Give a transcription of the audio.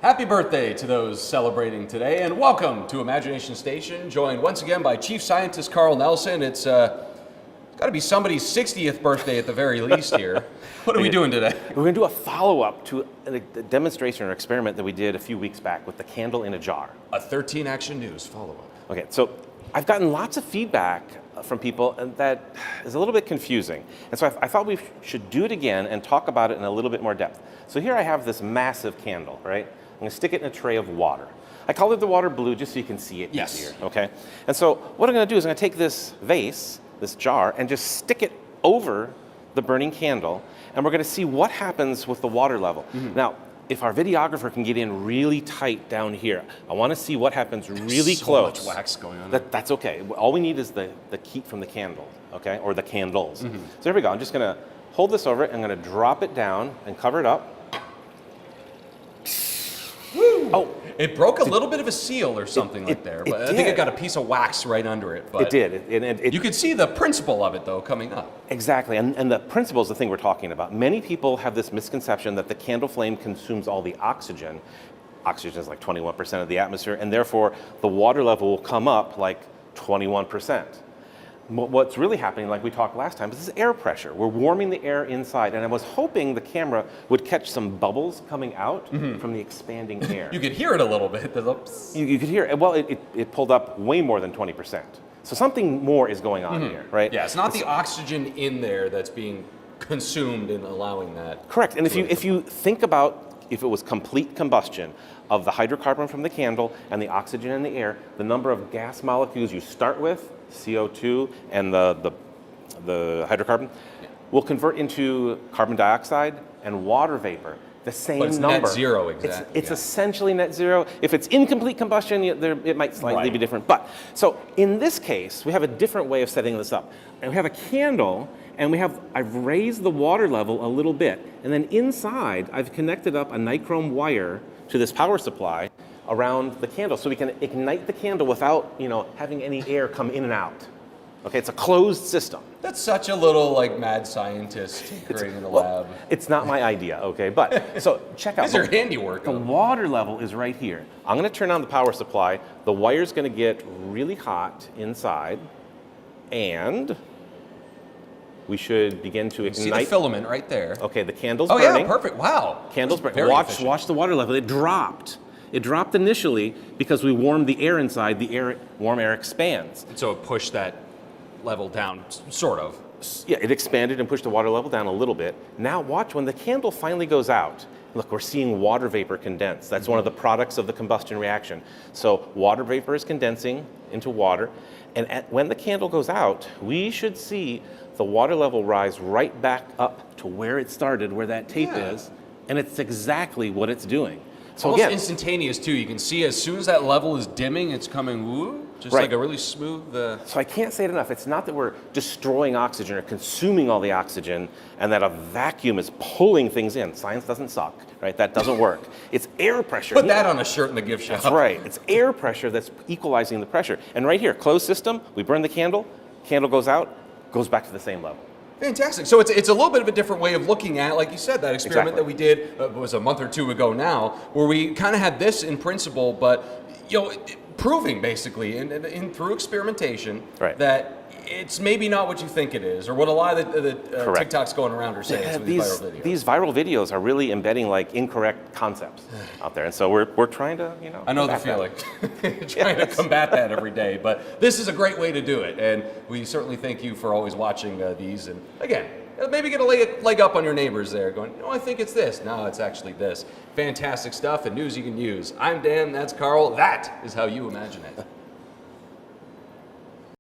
Happy birthday to those celebrating today, and welcome to Imagination Station, joined once again by Chief Scientist Carl Nelson. It's got to be somebody's 60th birthday at the very least here. What are we doing today? We're going to do a follow-up to a demonstration or experiment that we did a few weeks back with the candle in a jar. A 13 Action News follow-up. Okay, so I've gotten lots of feedback from people that is a little bit confusing. And so I thought we should do it again and talk about it in a little bit more depth. So here I have this massive candle, right? I'm going to stick it in a tray of water. I colored the water blue just so you can see it easier, okay? And so what I'm going to do is I'm going to take this vase, this jar, and just stick it over the burning candle, and we're going to see what happens with the water level. Now, if our videographer can get in really tight down here, I want to see what happens really close. So much wax going on. That's okay. All we need is the heat from the candle, okay, or the candles. So here we go. I'm just going to hold this over it. I'm going to drop it down and cover it up. Woo! Oh, it broke a little bit of a seal or something there, but I think it got a piece of wax right under it. But it did. You could see the principle of it, though, coming up. Exactly, and the principle is the thing we're talking about. Many people have this misconception that the candle flame consumes all the oxygen. Oxygen is like 21% of the atmosphere, and therefore the water level will come up like 21%. What's really happening, like we talked last time, is this air pressure. We're warming the air inside, and I was hoping the camera would catch some bubbles coming out from the expanding air. You could hear it a little bit. You could hear it. Well, it pulled up way more than 20%. So something more is going on here, right? Yeah, it's not the oxygen in there that's being consumed and allowing that. Correct. And if you think about if it was complete combustion of the hydrocarbon from the candle and the oxygen in the air, the number of gas molecules you start with, CO2 and the hydrocarbon, will convert into carbon dioxide and water vapor. The same but it's number. Net zero, exactly. It's essentially net zero. If it's incomplete combustion, it might slightly be different. But so in this case, we have a different way of setting this up. And we have a candle, and I've raised the water level a little bit, and then inside I've connected up a nichrome wire to this power supply around the candle, so we can ignite the candle without, having any air come in and out. Okay, it's a closed system. That's such a little mad scientist tinkering in the lab. It's not my idea, okay? But so check out. It's your handiwork. The water level is right here. I'm going to turn on the power supply. The wire's going to get really hot inside, and we should begin to ignite. See the filament right there. Okay, the candle's burning. burning. Oh yeah, perfect. Wow. Candle's burning. Watch the water level. It dropped. It dropped initially because we warmed the air inside. Warm air expands. So it pushed that level down, sort of. Yeah, it expanded and pushed the water level down a little bit. Now watch, when the candle finally goes out, look, we're seeing water vapor condense. That's one of the products of the combustion reaction. So water vapor is condensing into water. And when the candle goes out, we should see the water level rise right back up to where it started, where that tape is. And it's exactly what it's doing. So almost again, instantaneous too. You can see as soon as that level is dimming, it's coming just like a really smooth. So I can't say it enough. It's not that we're destroying oxygen or consuming all the oxygen and that a vacuum is pulling things in. Science doesn't suck, right? That doesn't work. It's air pressure. Put that on a shirt in the gift shop. That's right. It's air pressure that's equalizing the pressure. And right here, closed system, we burn the candle goes out, goes back to the same level. Fantastic. So it's a little bit of a different way of looking at, like you said, that experiment that we did was a month or two ago now, where we kind of had this in principle, but proving basically in through experimentation that it's maybe not what you think it is, or what a lot of the TikToks going around are saying. Some of these viral videos. These viral videos are really embedding incorrect concepts out there, and so we're trying to I know the feeling. Trying to combat that every day, but this is a great way to do it, and we certainly thank you for always watching these. And again, maybe get a leg up on your neighbors there, going, I think it's this. No, it's actually this. Fantastic stuff and news you can use. I'm Dan. That's Carl. That is how you imagine it.